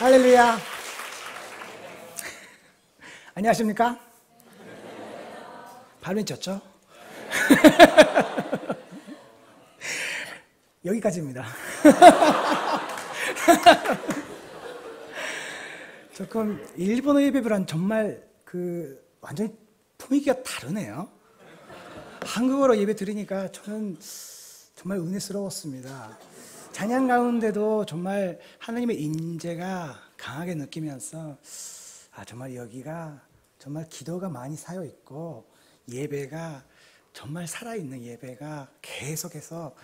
할렐루야. 안녕하십니까? 발음이 졌죠? 여기까지입니다. 조금 일본어 예배부란 정말 완전히 분위기가 다르네요. 한국어로 예배 드리니까 저는 정말 은혜스러웠습니다. 찬양 가운데도 정말 하나님의 임재가 강하게 느끼면서 정말 여기가 정말 기도가 많이 쌓여 있고 예배가 정말 살아있는 예배가 계속해서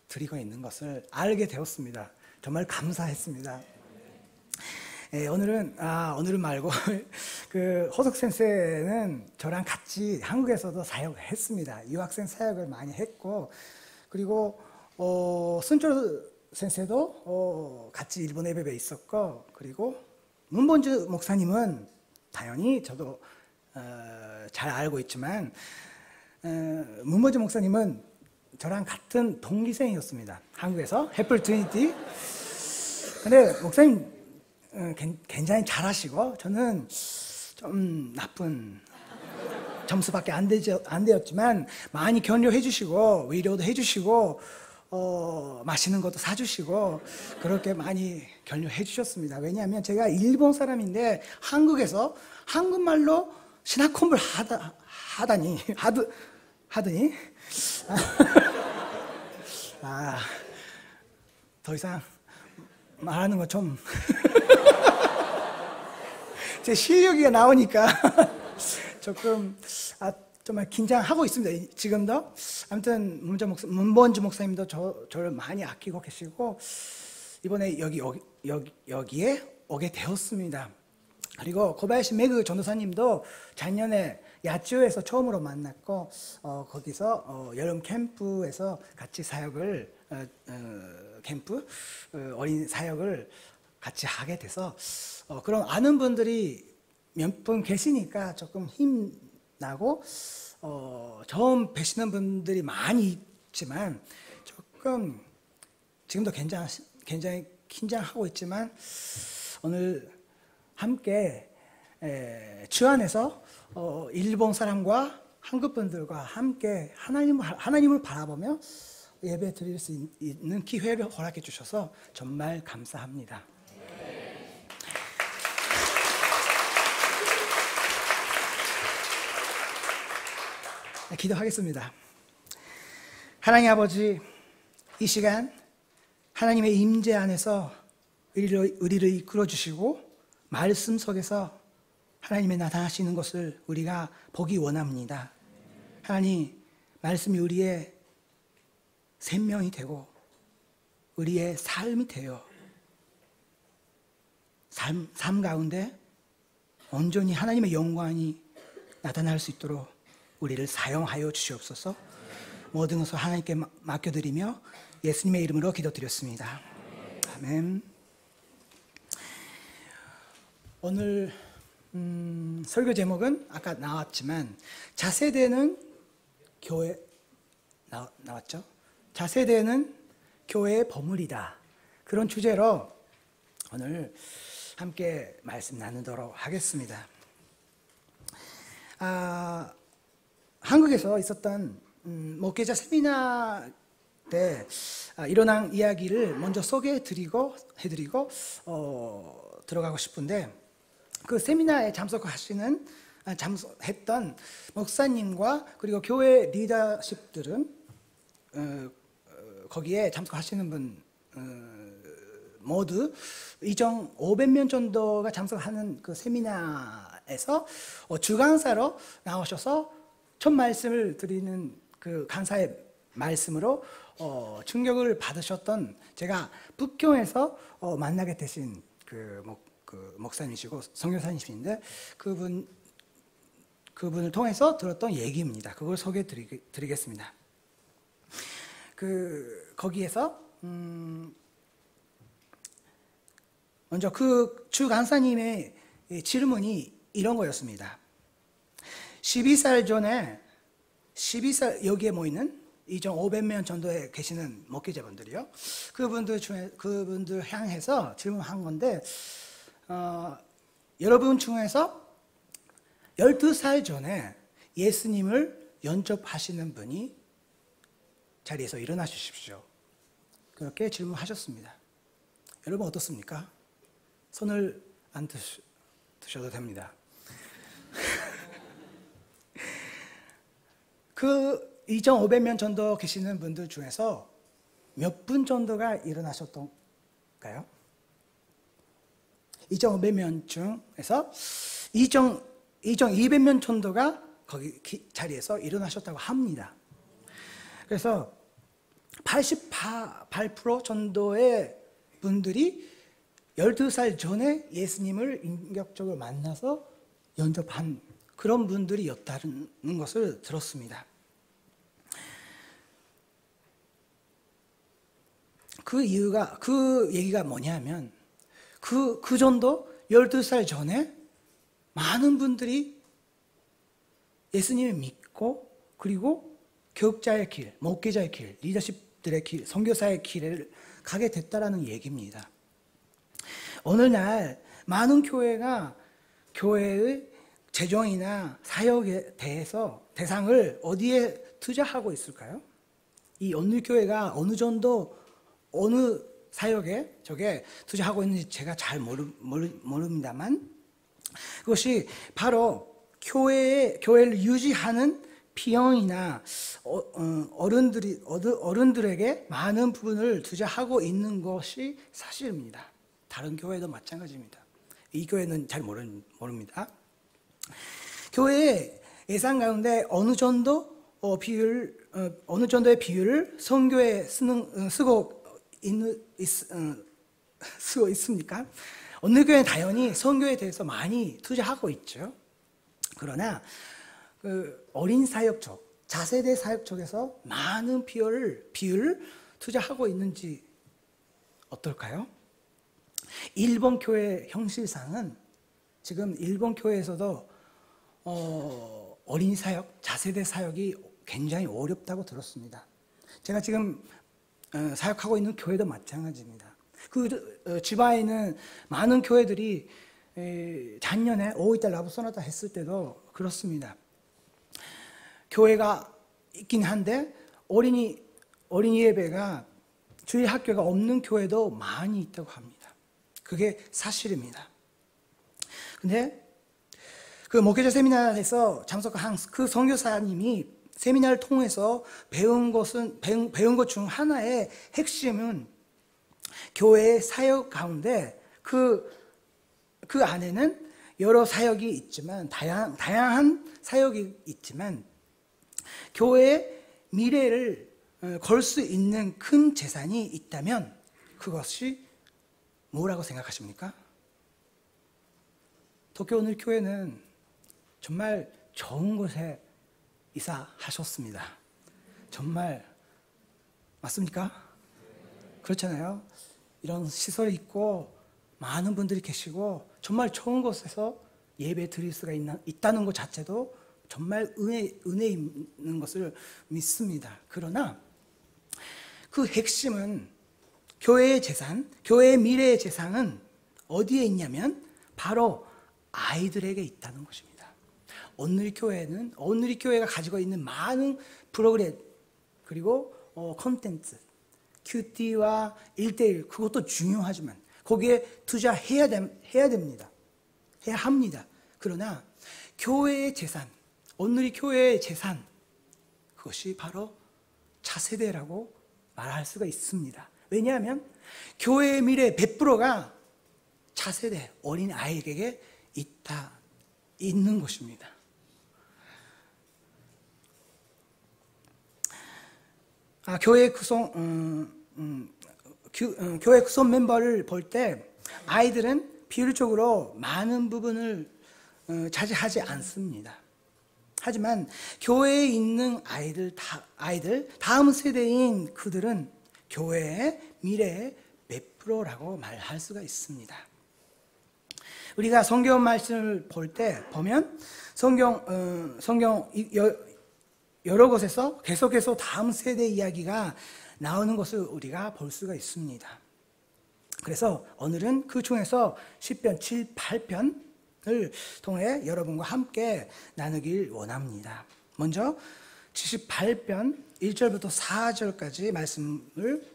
드리고 있는 것을 알게 되었습니다. 정말 감사했습니다. 오늘은 말고 호석 선생는 저랑 같이 한국에서도 사역을 했습니다. 유학생 사역을 많이 했고, 그리고 순철 선생도 같이 일본 예배에 있었고, 그리고 문본주 목사님은 당연히 저도 잘 알고 있지만 문본주 목사님은 저랑 같은 동기생이었습니다. 한국에서 해플 트리니티. 근데 목사님 굉장히 잘하시고 저는 좀 나쁜 점수밖에 안 되었지만 많이 격려해 주시고 위로도 해 주시고 맛있는 것도 사주시고 그렇게 많이 격려해 주셨습니다. 왜냐하면 제가 일본 사람인데 한국에서 한국말로 신학 공부를 하더니 더 이상 말하는 거 좀 제 실력이 나오니까 조금 정말 긴장하고 있습니다. 지금도. 아무튼 문본주 목사님도 저를 많이 아끼고 계시고 이번에 여기에 오게 되었습니다. 그리고 고바야시 메그 전도사님도 작년에 야치오에서 처음으로 만났고 거기서 여름 캠프에서 같이 사역을 어린 사역을 같이 하게 돼서 그런 아는 분들이 몇 분 계시니까 조금 힘나고 처음 뵈시는 분들이 많이 있지만 조금 지금도 굉장히 긴장하고 있지만 오늘 함께 주안에서 일본 사람과 한국 분들과 함께 하나님을 바라보며 예배 드릴 수 있는 기회를 허락해 주셔서 정말 감사합니다. 기도하겠습니다. 하나님 아버지, 이 시간 하나님의 임재 안에서 우리를 이끌어 주시고 말씀 속에서 하나님의 나타나시는 것을 우리가 보기 원합니다. 하나님, 말씀이 우리의 생명이 되고 우리의 삶이 되어 삶 가운데 온전히 하나님의 영광이 나타날 수 있도록 우리를 사용하여 주시옵소서. 모든 것을 하나님께 맡겨드리며 예수님의 이름으로 기도드렸습니다. 아멘. 오늘 설교 제목은 아까 나왔지만 차세대는 교회 나왔죠? 차세대는 교회의 보물이다. 그런 주제로 오늘 함께 말씀 나누도록 하겠습니다. 한국에서 있었던 목회자 세미나 때 일어난 이야기를 먼저 소개해드리고 들어가고 싶은데, 그 세미나에 참석했던 목사님과 그리고 교회 리더십들은 거기에 참석하시는 분 모두 2,500명 정도가 참석하는 그 세미나에서 주강사로 나오셔서 첫 말씀을 드리는 그 강사의 말씀으로 충격을 받으셨던, 제가 북경에서 만나게 되신 그 목사님이시고 선교사님이신데 그분을 통해서 들었던 얘기입니다. 그걸 소개해 드리겠습니다. 거기에서 먼저 그 주 강사님의 질문이 이런 거였습니다. 12살 전에 여기에 모이는 2,500명 정도에 계시는 목회자분들이요. 그분들 향해서 질문한 건데, 여러분 중에서 12살 전에 예수님을 영접하시는 분이 자리에서 일어나 주십시오. 그렇게 질문하셨습니다. 여러분 어떻습니까? 손을 안 드셔도 됩니다. 그 2,500명 정도 계시는 분들 중에서 몇 분 정도가 일어나셨던가요? 2,500명 중에서 2,200명 정도가 거기 자리에서 일어나셨다고 합니다. 그래서 88% 정도의 분들이 12살 전에 예수님을 인격적으로 만나서 영접한 그런 분들이었다는 것을 들었습니다. 그 얘기가 뭐냐면, 그 정도 12살 전에 많은 분들이 예수님을 믿고, 그리고 교육자의 길, 목회자의 길, 리더십들의 길, 선교사의 길을 가게 됐다라는 얘기입니다. 오늘날 많은 교회가 교회의 재정이나 사역에 대해서 대상을 어디에 투자하고 있을까요? 이 온누리교회가 어느 정도 어느 사역에 저게 투자하고 있는지 제가 잘 모릅니다만, 그것이 바로 교회를 유지하는 비용이나 어른들에게 많은 부분을 투자하고 있는 것이 사실입니다. 다른 교회도 마찬가지입니다. 이 교회는 잘 모릅니다. 교회의 예산 가운데 어느 정도의 비율을 선교에 쓰고 있습니까? 어느 교회는 당연히 선교에 대해서 많이 투자하고 있죠. 그러나 그 어린 사역 쪽, 자세대 사역 쪽에서 많은 비율을 투자하고 있는지 어떨까요? 일본 교회 형식상은 지금 일본 교회에서도 어린 사역, 자세대 사역이 굉장히 어렵다고 들었습니다. 제가 지금 사역하고 있는 교회도 마찬가지입니다. 그 지바에 있는 많은 교회들이 작년에 5월달 라브소나타 했을 때도 그렇습니다. 교회가 있긴 한데 어린이 예배가 주일 학교가 없는 교회도 많이 있다고 합니다. 그게 사실입니다. 근데 그 목회자 세미나에서 참석한 그 선교사님이 세미나를 통해서 배운 것 중 하나의 핵심은 교회의 사역 가운데 그 안에는 여러 사역이 있지만 다양한 사역이 있지만 교회의 미래를 걸 수 있는 큰 재산이 있다면 그것이 뭐라고 생각하십니까? 도쿄 온누리교회는 정말 좋은 곳에 이사하셨습니다. 정말 맞습니까? 그렇잖아요. 이런 시설이 있고 많은 분들이 계시고 정말 좋은 곳에서 예배 드릴 수가 있다는 것 자체도 정말 은혜 있는 것을 믿습니다. 그러나 그 핵심은 교회의 재산, 교회의 미래의 재산은 어디에 있냐면 바로 아이들에게 있다는 것입니다. 온누리교회가 가지고 있는 많은 프로그램 그리고 콘텐츠, 큐티와 1:1 그것도 중요하지만 거기에 투자해야 됩니다. 해야 합니다. 그러나 교회의 재산, 온누리교회의 재산, 그것이 바로 차세대라고 말할 수가 있습니다. 왜냐하면 교회의 미래 100%가 차세대 어린 아이에게 있는 것입니다. 교회 구성 멤버를 볼 때 아이들은 비율적으로 많은 부분을 차지하지 않습니다. 하지만 교회에 있는 아이들 다음 세대인 그들은 교회의 미래의 100%라고 말할 수가 있습니다. 우리가 성경 말씀을 보면 성경 여러 곳에서 계속해서 다음 세대 이야기가 나오는 것을 우리가 볼 수가 있습니다. 그래서 오늘은 그 중에서 시편 7, 8편을 통해 여러분과 함께 나누길 원합니다. 먼저 78편 1절부터 4절까지 말씀을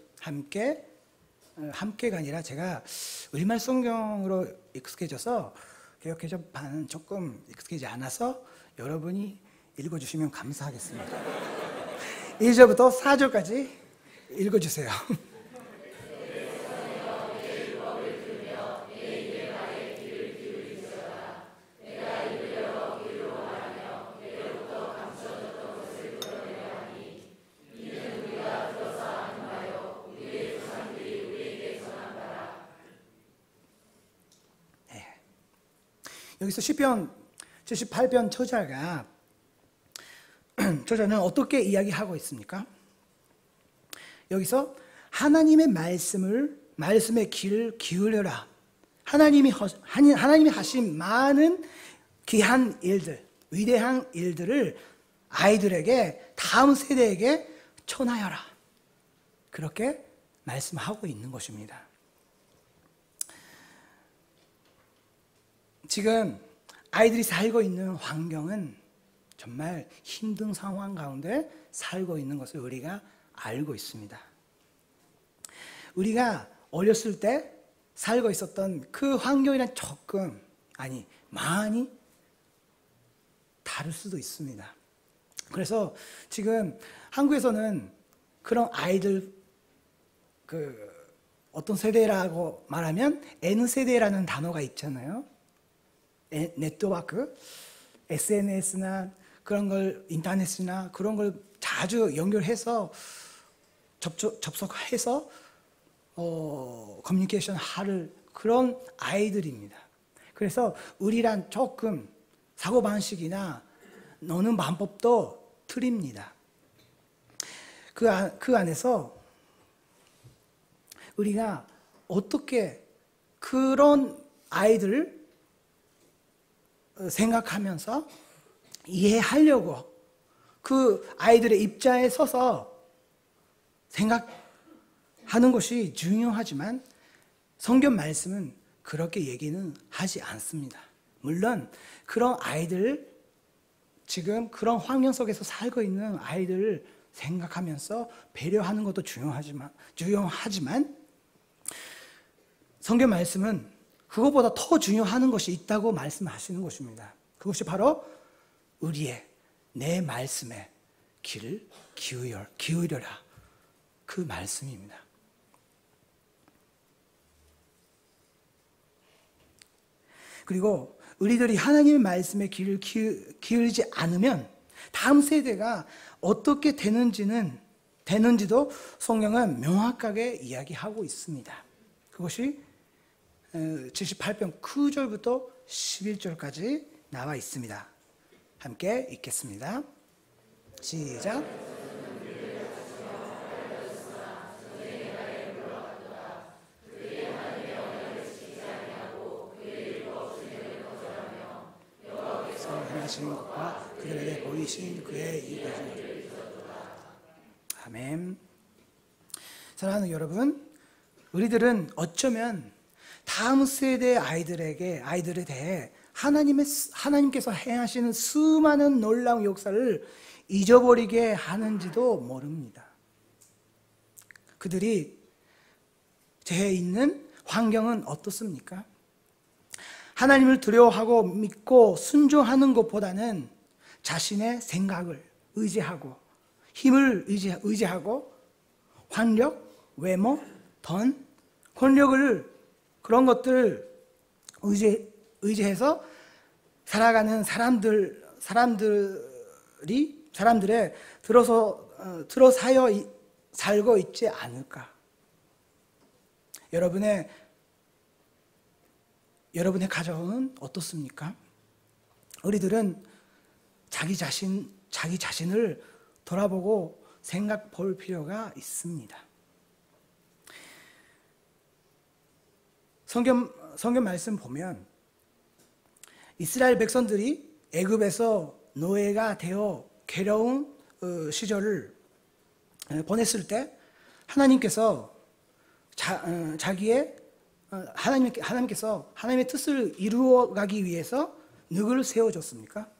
함께가 아니라 제가 우리말 성경으로 익숙해져서 개역 개정판은 조금 익숙해지지 않아서 여러분이 읽어주시면 감사하겠습니다. 1절부터 4절까지 읽어주세요. 여기서 시편 78편 저자는 어떻게 이야기하고 있습니까? 여기서 하나님의 말씀의 귀를 기울여라. 하나님이 하신 많은 귀한 일들, 위대한 일들을 아이들에게, 다음 세대에게 전하여라. 그렇게 말씀하고 있는 것입니다. 지금 아이들이 살고 있는 환경은 정말 힘든 상황 가운데 살고 있는 것을 우리가 알고 있습니다. 우리가 어렸을 때 살고 있었던 그 환경이란 조금, 아니 많이 다를 수도 있습니다. 그래서 지금 한국에서는 그런 아이들, 어떤 세대라고 말하면 N세대라는 단어가 있잖아요. 네트워크, SNS나 그런 걸, 인터넷이나 그런 걸 자주 연결해서 접속해서 커뮤니케이션 하는 그런 아이들입니다. 그래서 우리랑 조금 사고방식이나 노는 방법도 틀립니다. 그 안에서 우리가 어떻게 그런 아이들을 생각하면서 이해하려고 그 아이들의 입장에 서서 생각하는 것이 중요하지만 성경 말씀은 그렇게 얘기는 하지 않습니다. 물론 그런 아이들, 지금 그런 환경 속에서 살고 있는 아이들을 생각하면서 배려하는 것도 중요하지만 성경 말씀은 그것보다 더 중요한 것이 있다고 말씀하시는 것입니다. 그것이 바로 내 말씀에 귀를 기울여라. 그 말씀입니다. 그리고 우리들이 하나님의 말씀에 귀를 기울이지 않으면 다음 세대가 어떻게 되는지도 성경은 명확하게 이야기하고 있습니다. 그것이 78편 9절부터 11절까지 나와 있습니다. 함께 읽겠습니다. 시작. 하신 것과 그들에게 보이신 그의 이익을. 아멘. 사랑하는 여러분, 우리들은 어쩌면 다음 세대 아이들에 대해 하나님께서 행하시는 수많은 놀라운 역사를 잊어버리게 하는지도 모릅니다. 그들이 제 있는 환경은 어떻습니까? 하나님을 두려워하고 믿고 순종하는 것보다는 자신의 생각을 의지하고 힘을 의지하고 환력, 외모, 돈, 권력을 그런 것들 의지해서 살아가는 사람들의 들어사여 살고 있지 않을까? 여러분의 가정은 어떻습니까? 우리들은 자기 자신을 돌아보고 생각 볼 필요가 있습니다. 성경 말씀 보면 이스라엘 백성들이 애굽에서 노예가 되어 괴로운 시절을 보냈을 때 하나님께서 하나님께서 하나님의 뜻을 이루어가기 위해서 누구를 세우셨습니까?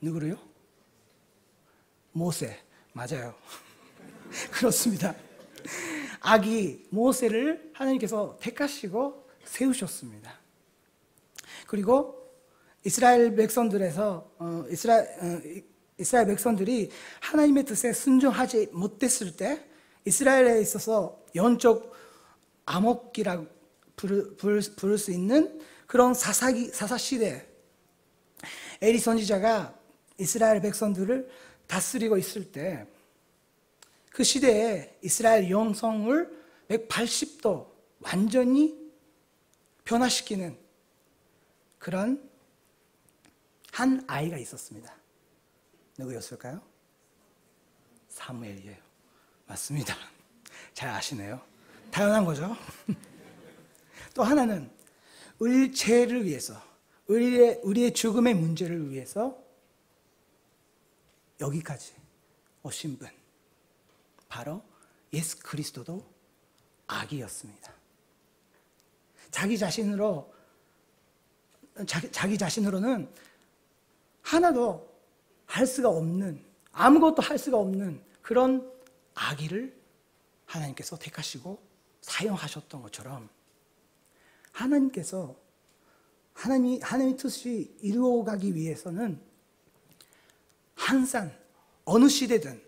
누구를요? 모세. 맞아요. 그렇습니다. 아기 모세를 하나님께서 택하시고 세우셨습니다. 그리고 이스라엘 백성들이 하나님의 뜻에 순종하지 못했을 때 이스라엘에 있어서 영적 암흑기라고 부를 수 있는 그런 사사 시대, 에리 선지자가 이스라엘 백성들을 다스리고 있을 때 그 시대에 이스라엘 영성을 180도 완전히 변화시키는 그런 한 아이가 있었습니다. 누구였을까요? 사무엘이에요. 맞습니다. 잘 아시네요. 당연한 거죠. 또 하나는 우리의 죄를 위해서, 우리의 죽음의 문제를 위해서 여기까지 오신 분, 바로 예수 그리스도도 아기였습니다. 자기 자신으로는 하나도 할 수가 없는, 아무것도 할 수가 없는 그런 아기를 하나님께서 택하시고 사용하셨던 것처럼 하나님께서 하나님의 뜻이 이루어가기 위해서는 항상 어느 시대든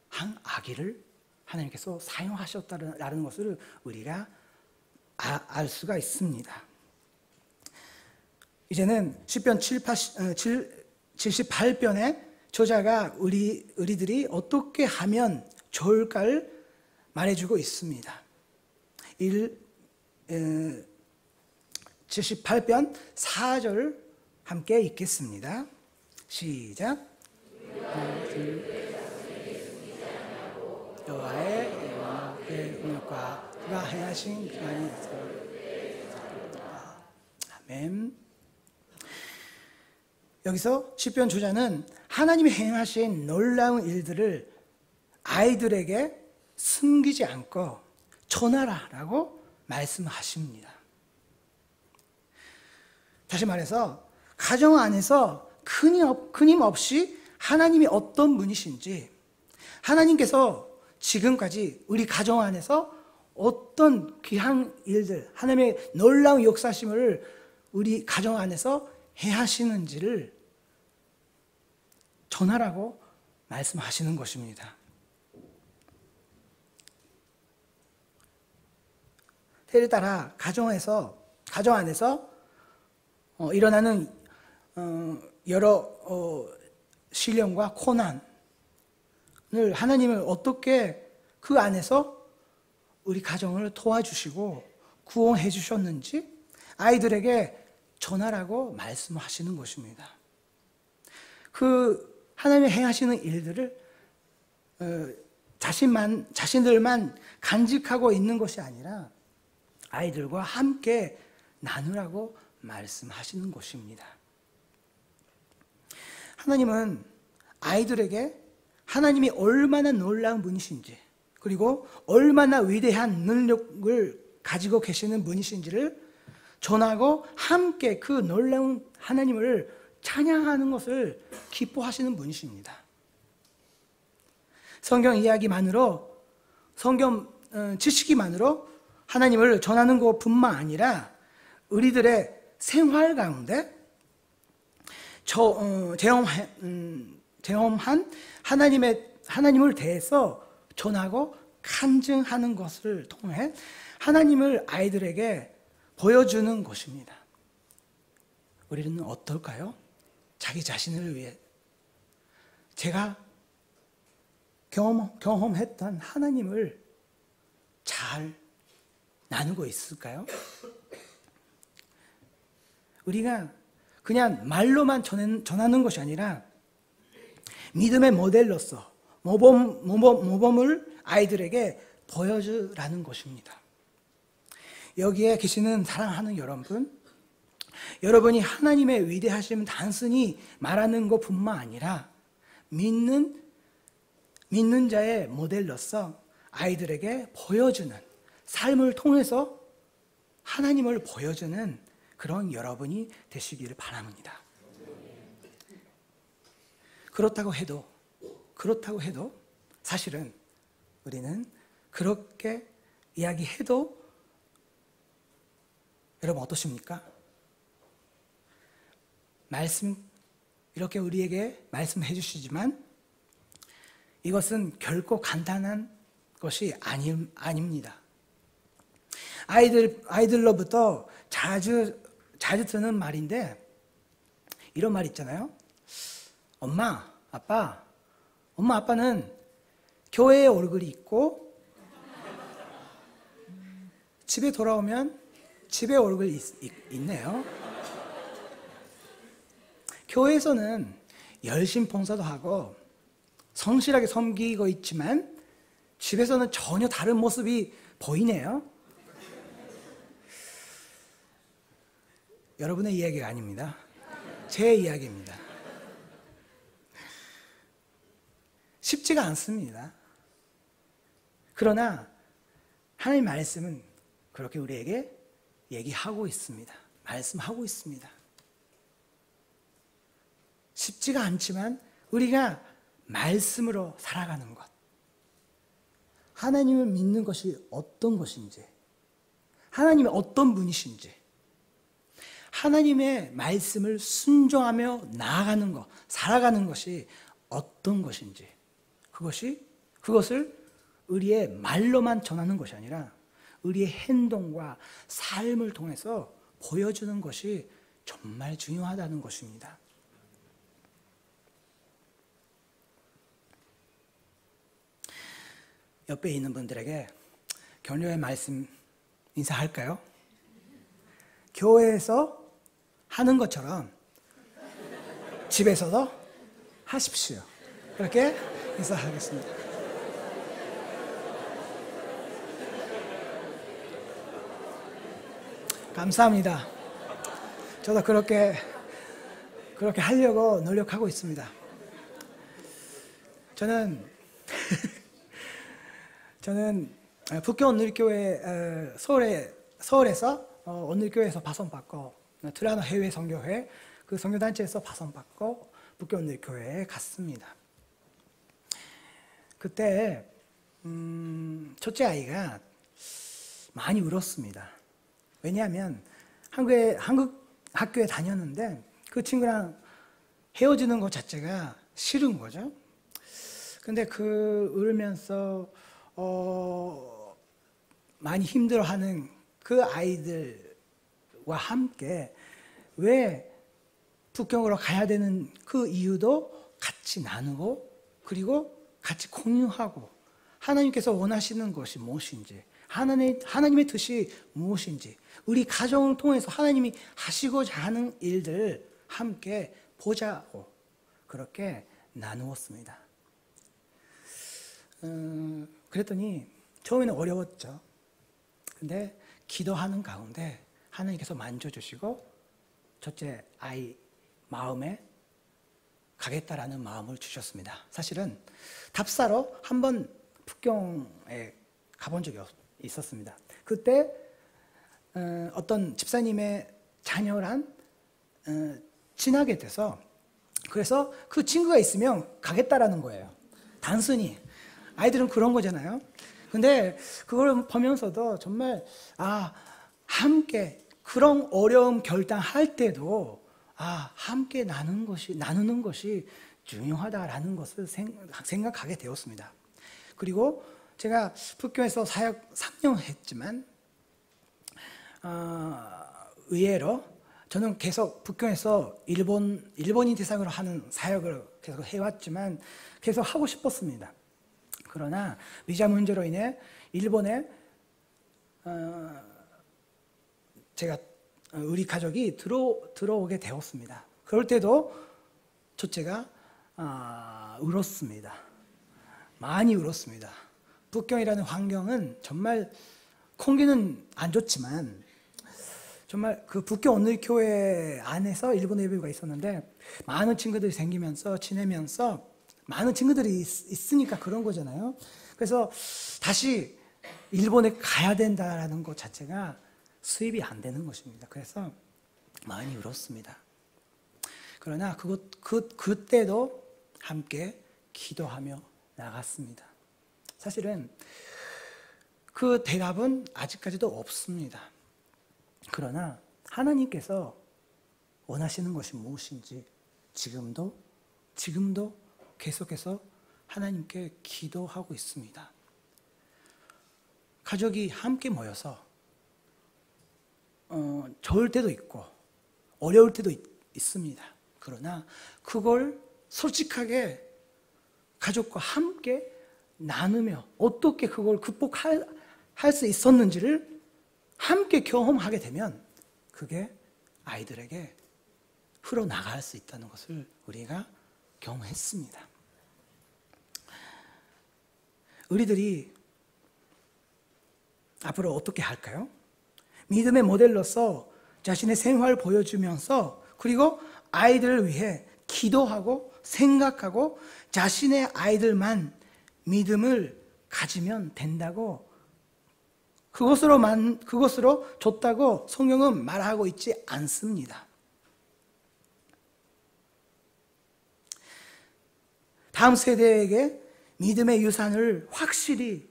한 아기를 하나님께서 사용하셨다는 것을 우리가 알 수가 있습니다. 이제는 시편 78편의 저자가 우리들이 어떻게 하면 좋을까를 말해주고 있습니다. 78편 4절 함께 읽겠습니다. 시작. 여호와의 능력과 그가 행하신 기간이 있습니다. 아멘. 여기서 시편 저자는 하나님이 행하신 놀라운 일들을 아이들에게 숨기지 않고 전하라라고 말씀하십니다. 다시 말해서 가정 안에서 끊임없이 하나님이 어떤 분이신지, 하나님께서 지금까지 우리 가정 안에서 어떤 귀한 일들, 하나님의 놀라운 역사심을 우리 가정 안에서 행하시는지를 전하라고 말씀하시는 것입니다. 때에 따라 가정 안에서 일어나는 여러 시련과 고난을 하나님을 어떻게 그 안에서 우리 가정을 도와주시고 구원해 주셨는지 아이들에게 전하라고 말씀하시는 것입니다. 그 하나님이 행하시는 일들을 자신들만 간직하고 있는 것이 아니라 아이들과 함께 나누라고 말씀하시는 것입니다. 하나님은 아이들에게 하나님이 얼마나 놀라운 분이신지, 그리고 얼마나 위대한 능력을 가지고 계시는 분이신지를 전하고 함께 그 놀라운 하나님을 찬양하는 것을 기뻐하시는 분이십니다. 성경 이야기만으로, 성경 지식이만으로 하나님을 전하는 것뿐만 아니라 우리들의 생활 가운데 경험한 하나님을 대해서 전하고 간증하는 것을 통해 하나님을 아이들에게 보여주는 것입니다. 우리는 어떨까요? 자기 자신을 위해 제가 경험했던 하나님을 잘 나누고 있을까요? 우리가 그냥 말로만 전하는 것이 아니라 믿음의 모델로서 모범을 아이들에게 보여주라는 것입니다. 여기에 계시는 사랑하는 여러분, 여러분이 하나님의 위대하심을 단순히 말하는 것뿐만 아니라 믿는 자의 모델로서 아이들에게 보여주는, 삶을 통해서 하나님을 보여주는 그런 여러분이 되시기를 바랍니다. 그렇다고 해도 사실은 우리는 그렇게 이야기해도 여러분 어떠십니까? 이렇게 우리에게 말씀해 주시지만 이것은 결코 간단한 것이 아닙니다. 아이들로부터 자주 듣는 말인데, 이런 말 있잖아요. 엄마, 아빠는 교회에 얼굴이 있고 집에 돌아오면 집에 얼굴이 있네요. 교회에서는 열심 봉사도 하고 성실하게 섬기고 있지만 집에서는 전혀 다른 모습이 보이네요. 여러분의 이야기가 아닙니다. 제 이야기입니다. 쉽지가 않습니다. 그러나 하나님의 말씀은 그렇게 우리에게 얘기하고 있습니다. 말씀하고 있습니다. 쉽지가 않지만 우리가 말씀으로 살아가는 것, 하나님을 믿는 것이 어떤 것인지, 하나님이 어떤 분이신지, 하나님의 말씀을 순종하며 나아가는 것, 살아가는 것이 어떤 것인지, 그것을 우리의 말로만 전하는 것이 아니라 우리의 행동과 삶을 통해서 보여주는 것이 정말 중요하다는 것입니다. 옆에 있는 분들에게 격려의 말씀 인사할까요? 교회에서 하는 것처럼 집에서도 하십시오. 그렇게 인사하겠습니다. 감사합니다. 저도 그렇게 하려고 노력하고 있습니다. 저는 북교 온누리교회 서울에서 온누리교회에서 파송받고 트라노 해외 선교회 그 선교단체에서 파송받고 북교 온누리교회에 갔습니다. 그때 첫째 아이가 많이 울었습니다. 왜냐하면 한국 학교에 다녔는데 그 친구랑 헤어지는 것 자체가 싫은 거죠. 근데 울면서 많이 힘들어하는 그 아이들과 함께 왜 북경으로 가야 되는 그 이유도 같이 나누고, 그리고 같이 공유하고, 하나님께서 원하시는 것이 무엇인지, 하나님의 뜻이 무엇인지, 우리 가정을 통해서 하나님이 하시고자 하는 일들 함께 보자고 그렇게 나누었습니다. 그랬더니 처음에는 어려웠죠. 근데 기도하는 가운데 하나님께서 만져주시고 첫째 아이 마음에 가겠다라는 마음을 주셨습니다. 사실은 답사로 한번 북경에 가본 적이 있었습니다. 그때 어떤 집사님의 자녀랑 친하게 돼서, 그래서 그 친구가 있으면 가겠다라는 거예요. 단순히 아이들은 그런 거잖아요. 근데 그걸 보면서도 정말 함께 그런 어려움 결단할 때도 함께 나누는 것이 중요하다라는 것을 생각하게 되었습니다. 그리고 제가 북교에서 사역 3년 했지만 의외로 저는 계속 북교에서 일본인 대상으로 하는 사역을 계속 해왔지만 계속 하고 싶었습니다. 그러나 비자 문제로 인해 일본에 우리 가족이 들어오게 되었습니다. 그럴 때도 첫째가 울었습니다. 많이 울었습니다. 북경이라는 환경은 정말 공기는 안 좋지만 정말 그 북교 온누리교회 안에서 일본 예배가 있었는데 많은 친구들이 생기면서 지내면서 많은 친구들이 있으니까 그런 거잖아요. 그래서 다시 일본에 가야 된다라는 것 자체가 수입이 안 되는 것입니다. 그래서 많이 울었습니다. 그러나 그때도 함께 기도하며 나갔습니다. 사실은 그 대답은 아직까지도 없습니다. 그러나 하나님께서 원하시는 것이 무엇인지 지금도 계속해서 하나님께 기도하고 있습니다. 가족이 함께 모여서 좋을 때도 있고 어려울 때도 있습니다. 그러나 그걸 솔직하게 가족과 함께 나누며 어떻게 그걸 극복할 수 있었는지를 함께 경험하게 되면 그게 아이들에게 흘러나갈 수 있다는 것을 우리가 경험했습니다. 우리들이 앞으로 어떻게 할까요? 믿음의 모델로서 자신의 생활을 보여주면서 그리고 아이들을 위해 기도하고 생각하고 자신의 아이들만 믿음을 가지면 된다고 그것으로 줬다고 성경은 말하고 있지 않습니다. 다음 세대에게 믿음의 유산을 확실히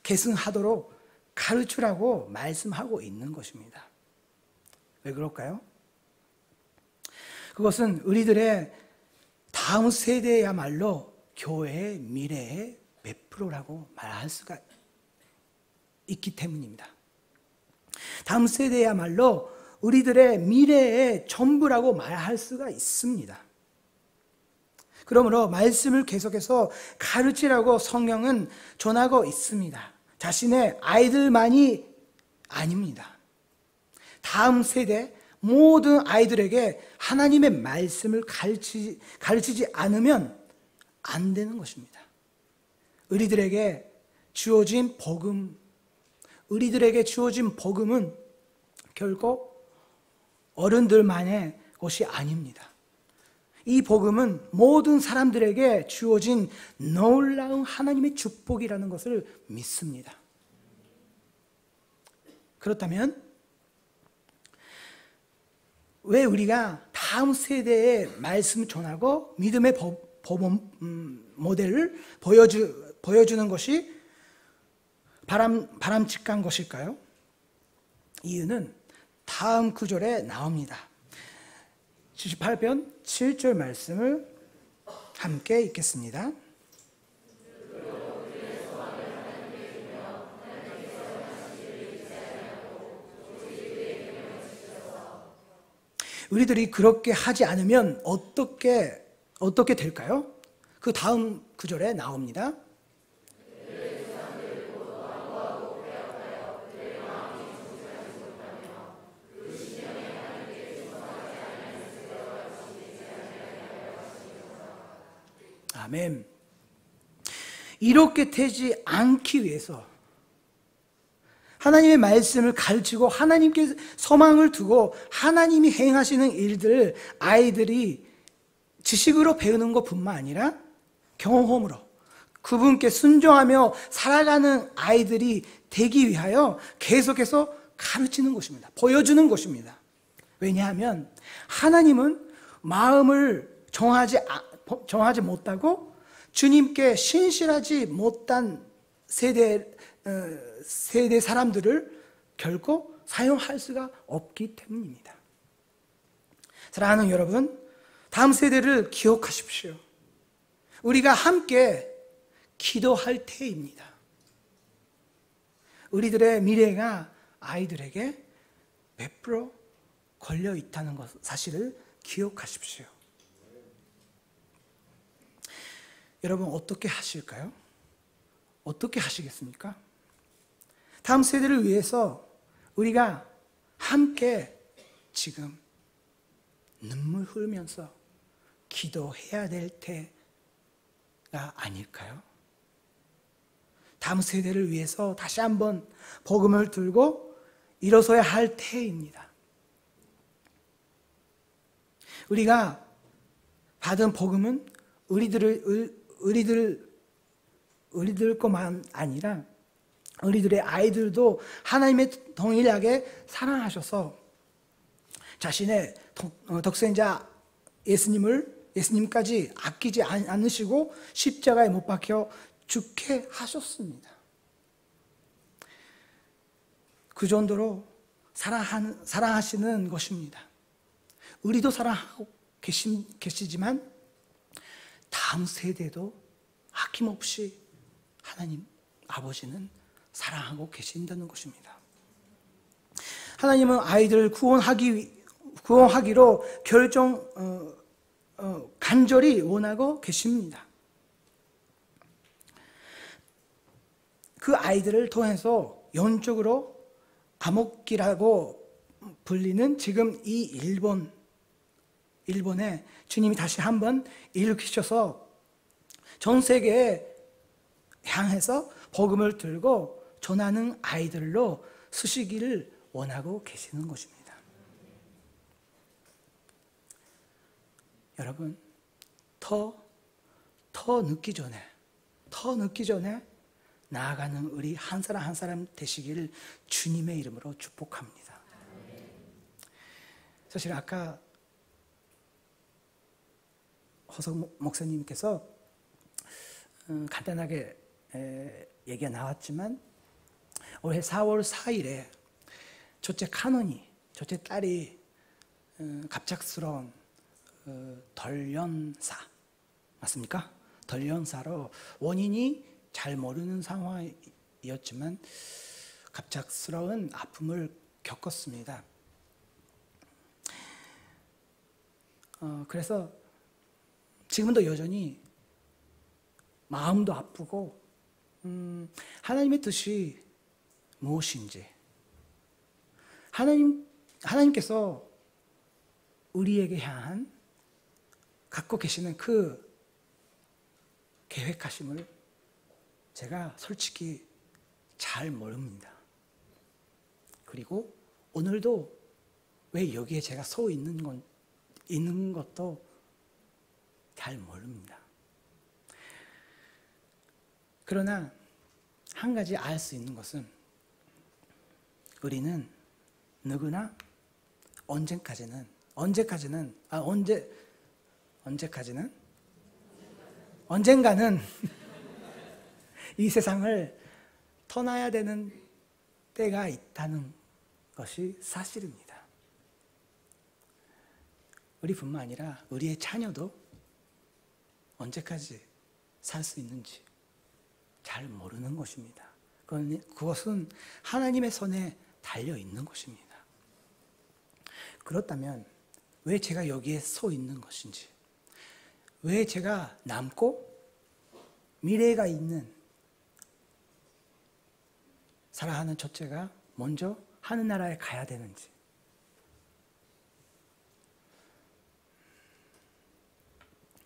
계승하도록 가르치라고 말씀하고 있는 것입니다. 왜 그럴까요? 그것은 우리들의 다음 세대야말로 교회의 미래의 몇 프로라고 말할 수가 있기 때문입니다. 다음 세대야말로 우리들의 미래의 전부라고 말할 수가 있습니다. 그러므로 말씀을 계속해서 가르치라고 성경은 전하고 있습니다. 자신의 아이들만이 아닙니다. 다음 세대 모든 아이들에게 하나님의 말씀을 가르치지 않으면 안 되는 것입니다. 우리들에게 주어진 복음은 결코 어른들만의 것이 아닙니다. 이 복음은 모든 사람들에게 주어진 놀라운 하나님의 축복이라는 것을 믿습니다. 그렇다면 왜 우리가 다음 세대에 말씀을 전하고 믿음의 모델을 보여주는 것이 바람직한 것일까요? 이유는 다음 구절에 나옵니다. 78편 7절 말씀을 함께 읽겠습니다. 우리들이 그렇게 하지 않으면 어떻게 될까요? 그 다음 구절에 나옵니다. 아멘. 이렇게 되지 않기 위해서 하나님의 말씀을 가르치고 하나님께 소망을 두고 하나님이 행하시는 일들을 아이들이 지식으로 배우는 것뿐만 아니라 경험으로 그분께 순종하며 살아가는 아이들이 되기 위하여 계속해서 가르치는 것입니다. 보여주는 것입니다. 왜냐하면 하나님은 마음을 정하지 못하고 주님께 신실하지 못한 세대 사람들을 결코 사용할 수가 없기 때문입니다. 사랑하는 여러분, 다음 세대를 기억하십시오. 우리가 함께 기도할 때입니다. 우리들의 미래가 아이들에게 100% 걸려 있다는 것 사실을 기억하십시오. 여러분 어떻게 하실까요? 어떻게 하시겠습니까? 다음 세대를 위해서 우리가 함께 지금 눈물 흘리면서 기도해야 될 때가 아닐까요? 다음 세대를 위해서 다시 한번 복음을 들고 일어서야 할 때입니다. 우리가 받은 복음은 우리들 것만 아니라 우리들의 아이들도 하나님의 동일하게 사랑하셔서 자신의 독생자 예수님까지 아끼지 않으시고 십자가에 못 박혀 죽게 하셨습니다. 그 정도로 사랑하시는 것입니다. 우리도 사랑하고 계시지만 다음 세대도 아낌없이 하나님 아버지는 사랑하고 계신다는 것입니다. 하나님은 아이들을 구원하기로 간절히 원하고 계십니다. 그 아이들을 통해서 영적으로 암흑기라고 불리는 지금 이 일본에 주님이 다시 한번 일으키셔서 전 세계에 향해서 복음을 들고 전하는 아이들로 쓰시기를 원하고 계시는 것입니다. 여러분, 더 늦기 전에 나아가는 우리 한 사람 한 사람 되시기를 주님의 이름으로 축복합니다. 사실 아까 허석 목사님께서 간단하게 얘기가 나왔지만 올해 4월 4일에 첫째 딸이 갑작스러운 덜연사 맞습니까? 덜연사로 원인이 잘 모르는 상황이었지만 갑작스러운 아픔을 겪었습니다. 그래서 지금도 여전히 마음도 아프고 하나님의 뜻이 무엇인지 하나님께서 우리에게 향한 갖고 계시는 그 계획하심을 제가 솔직히 잘 모릅니다. 그리고 오늘도 왜 여기에 제가 서 있는 것도 잘 모릅니다. 그러나 한 가지 알 수 있는 것은 우리는 누구나 언젠가는 이 세상을 떠나야 되는 때가 있다는 것이 사실입니다. 우리뿐만 아니라 우리의 자녀도 언제까지 살 수 있는지 잘 모르는 것입니다. 그것은 하나님의 손에 달려 있는 것입니다. 그렇다면 왜 제가 여기에 서 있는 것인지, 왜 제가 남고 미래가 있는 사랑하는 첫째가 먼저 하늘나라에 가야 되는지,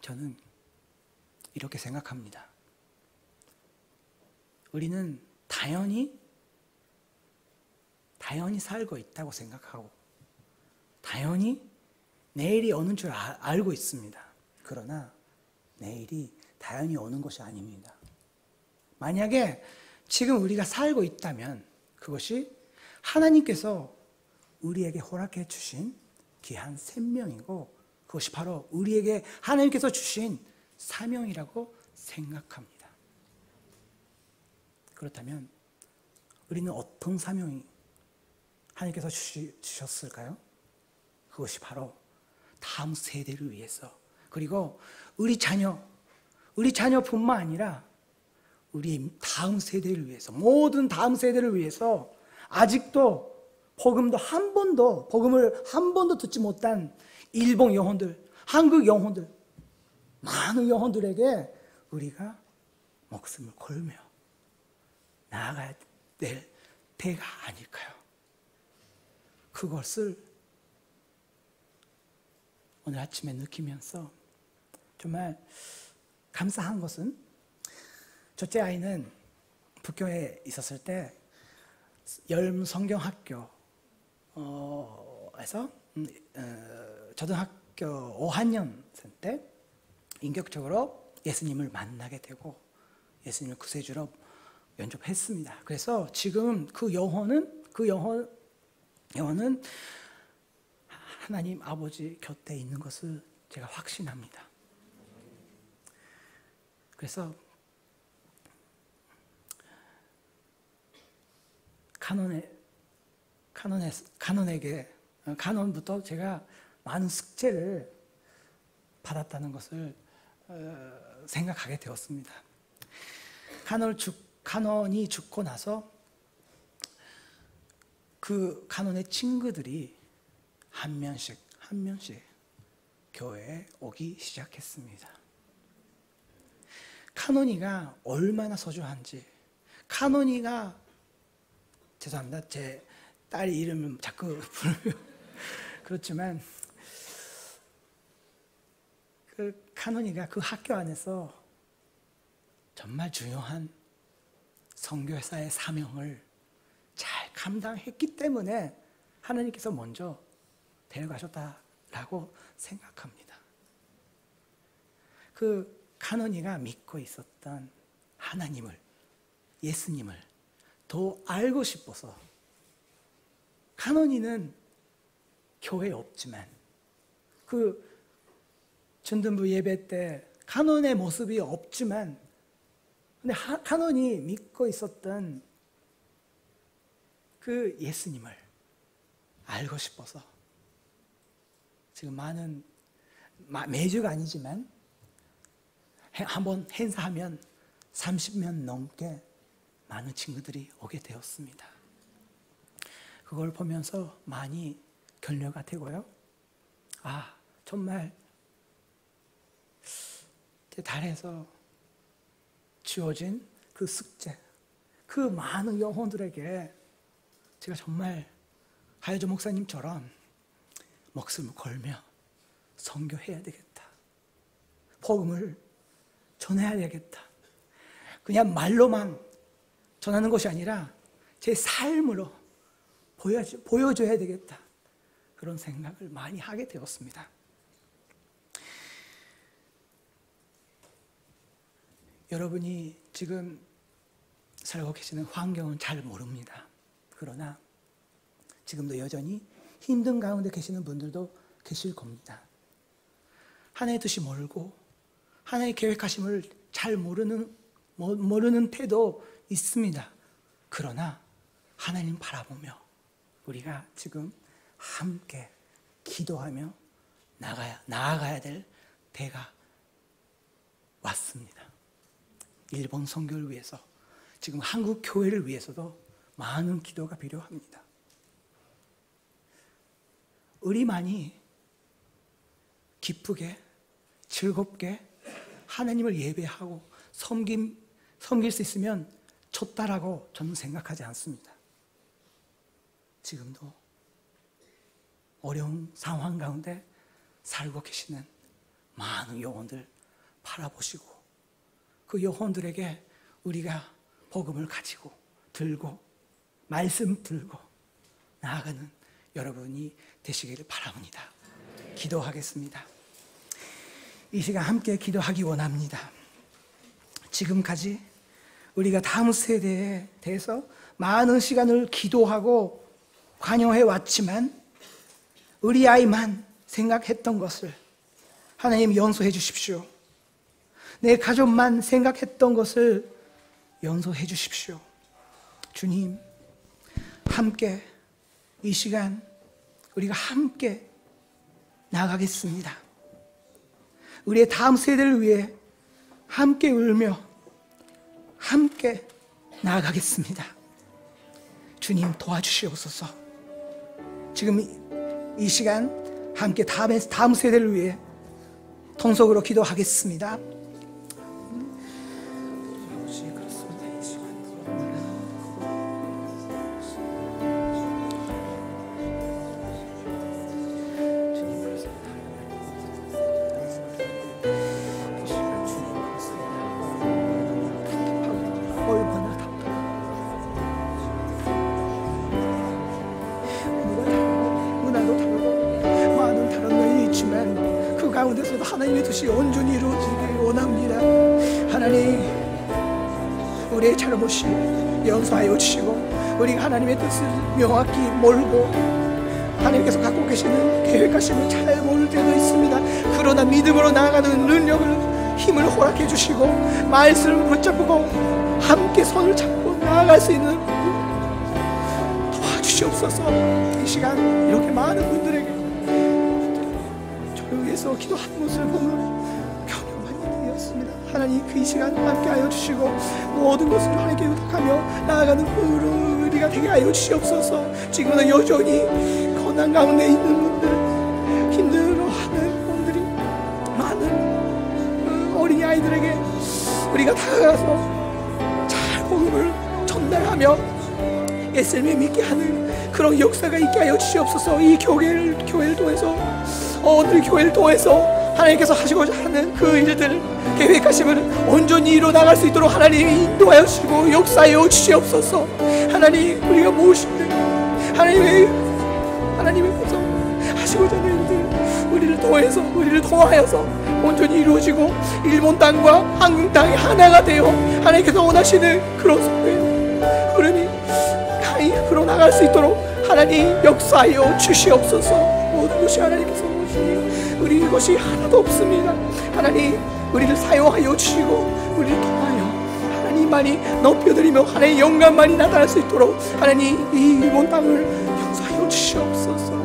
저는 이렇게 생각합니다. 우리는 당연히 살고 있다고 생각하고 당연히 내일이 오는 줄 알고 있습니다. 그러나 내일이 당연히 오는 것이 아닙니다. 만약에 지금 우리가 살고 있다면 그것이 하나님께서 우리에게 허락해 주신 귀한 생명이고 그것이 바로 우리에게 하나님께서 주신 사명이라고 생각합니다. 그렇다면 우리는 어떤 사명이 하나님께서 주셨을까요? 그것이 바로 다음 세대를 위해서, 그리고 우리 자녀뿐만 아니라 우리 다음 세대를 위해서, 모든 다음 세대를 위해서 아직도 복음을 한 번도 듣지 못한 일본 영혼들, 한국 영혼들, 많은 영혼들에게 우리가 목숨을 걸며 나아가야 될 때가 아닐까요? 그것을 오늘 아침에 느끼면서 정말 감사한 것은 첫째 아이는 북교에 있었을 때 성경학교에서 초등학교 학교 5학년생 때 인격적으로 예수님을 만나게 되고 예수님을 구세주로 영접했습니다. 그래서 지금 그 영혼은 하나님 아버지 곁에 있는 것을 제가 확신합니다. 그래서 카논부터 제가 많은 숙제를 받았다는 것을 생각하게 되었습니다. 카논이 죽고 나서 그 카논의 친구들이 한 명씩 교회에 오기 시작했습니다. 카논이가 얼마나 소중한지, 카논이가 죄송합니다. 제 딸 이름을 자꾸 부르요. 그렇지만 그 카논이가 그 학교 안에서 정말 중요한 선교사의 사명을 잘 감당했기 때문에 하나님께서 먼저 데려가셨다라고 생각합니다. 그 카논이가 믿고 있었던 하나님을, 예수님을 더 알고 싶어서 카논이는 교회에 없지만 그 전등부 예배 때 카논의 모습이 없지만 근데 카논이 믿고 있었던 그 예수님을 알고 싶어서 지금 많은 매주가 아니지만 한번 행사하면 30명 넘게 많은 친구들이 오게 되었습니다. 그걸 보면서 많이 격려가 되고요. 아, 정말 제 달에서 주어진 그 숙제, 그 많은 영혼들에게 제가 정말 하여조 목사님처럼 목숨을 걸며 선교해야 되겠다. 복음을 전해야 되겠다. 그냥 말로만 전하는 것이 아니라 제 삶으로 보여줘야 되겠다. 그런 생각을 많이 하게 되었습니다. 여러분이 지금 살고 계시는 환경은 잘 모릅니다. 그러나 지금도 여전히 힘든 가운데 계시는 분들도 계실 겁니다. 하나님의 뜻이 멀고 하나님의 계획하심을 잘 모르는 태도 있습니다. 그러나 하나님 바라보며 우리가 지금 함께 기도하며 나아가야 될 때가 왔습니다. 일본 선교를 위해서, 지금 한국 교회를 위해서도 많은 기도가 필요합니다. 우리만이 기쁘게 즐겁게 하나님을 예배하고 섬길 수 있으면 좋다라고 저는 생각하지 않습니다. 지금도 어려운 상황 가운데 살고 계시는 많은 영혼들 바라보시고 그 영혼들에게 우리가 복음을 가지고 들고 말씀 들고 나아가는 여러분이 되시기를 바랍니다. 기도하겠습니다. 이 시간 함께 기도하기 원합니다. 지금까지 우리가 다음 세대에 대해서 많은 시간을 기도하고 관여해 왔지만 우리 아이만 생각했던 것을 하나님 용서해 주십시오. 내 가족만 생각했던 것을 용서해 주십시오. 주님, 함께 이 시간 우리가 함께 나아가겠습니다. 우리의 다음 세대를 위해 함께 울며 함께 나아가겠습니다. 주님 도와주시옵소서. 지금 이 시간 함께 다음 세대를 위해 통속으로 기도하겠습니다. 문화도 다르고 많은 다른 면이 있지만 뜻이 온전히 이루어지길 원합니다. 하나님, 우리의 잘못이 용서하여 주시고 우리가 하나님의 뜻을 명확히 몰고 하나님께서 갖고 계시는 계획하심을 잘 모를 때도 있습니다. 그러나 믿음으로 나아가는 능력을, 힘을 허락해 주시고 말씀을 붙잡고 함께 손을 잡고 나아갈 수 있는 도와주시옵소서. 이 시간 이렇게 많은 분들에게 저를 위해서 기도하는 것을 보면 경험하게 되었습니다. 하나님, 그 이 시간 함께하여 주시고 모든 것을 하나님께 의탁하며 나아가는 우리가 되게 하여 주시옵소서. 지금은 여전히 고난 가운데 있는 분들, 힘들어하는 분들이 많은 어린이 아이들에게 우리가 다가가서 잘 복음을 전달하며 예수님을 믿게 하는 그런 역사가 있게 하여 주시옵소서. 이 교회를 통해서, 오늘 교회를 통해서 하나님께서 하시고자 하는 그 일들, 계획하심을 온전히 이루어나갈 수 있도록 하나님이 인도하여 주시고 역사하여 주시옵소서. 하나님, 우리가 무엇인데 하나님께서 하시고자 하는 일들 우리를 통하여서 온전히 이루어지고 일본 땅과 한국 땅이 하나가 되어 하나님께서 원하시는 그런 속도의 흐름이 강히 흘러나갈 수 있도록 하나님 역사하여 주시옵소서. 모든 것이 하나님께서 오시니 우리 것이 하나도 없습니다. 하나님, 우리를 사용하여 주시고 우리를 통하여 하나님만이 높여드리며 하나님의 영광만이 나타날 수 있도록 하나님 이 일본 땅을 용서하여 주시옵소서.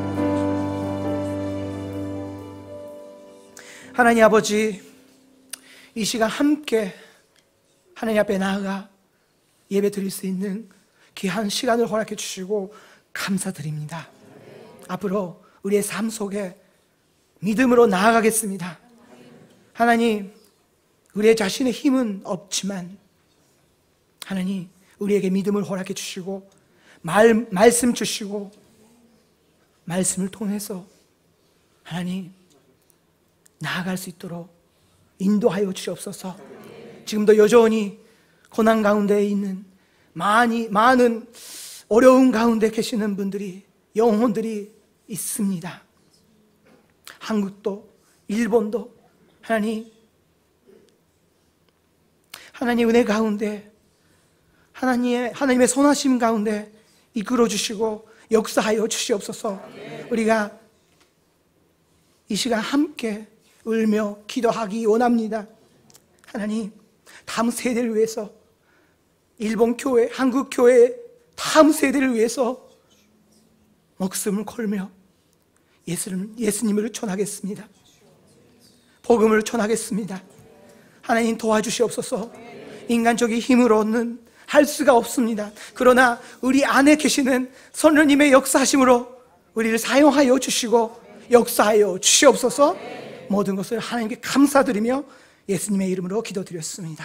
하나님 아버지, 이 시간 함께 하나님 앞에 나아가 예배 드릴 수 있는 귀한 시간을 허락해 주시고 감사드립니다. 앞으로 우리의 삶 속에 믿음으로 나아가겠습니다. 하나님, 우리의 자신의 힘은 없지만 하나님, 우리에게 믿음을 허락해 주시고 말씀 주시고 말씀을 통해서 하나님 나아갈 수 있도록 인도하여 주시옵소서. 지금도 여전히 고난 가운데 있는 많은 어려운 가운데 계시는 분들이, 영혼들이 있습니다. 한국도 일본도 하나님 은혜 가운데 하나님의 선하심 가운데 이끌어 주시고 역사하여 주시옵소서. 우리가 이 시간 함께 울며 기도하기 원합니다. 하나님, 다음 세대를 위해서, 일본 교회, 한국 교회 다음 세대를 위해서 목숨을 걸며 예수님을 전하겠습니다. 복음을 전하겠습니다. 하나님 도와주시옵소서. 인간적인 힘으로는 할 수가 없습니다. 그러나 우리 안에 계시는 성령님의 역사하심으로 우리를 사용하여 주시고 역사하여 주시옵소서. 모든 것을 하나님께 감사드리며 예수님의 이름으로 기도드렸습니다.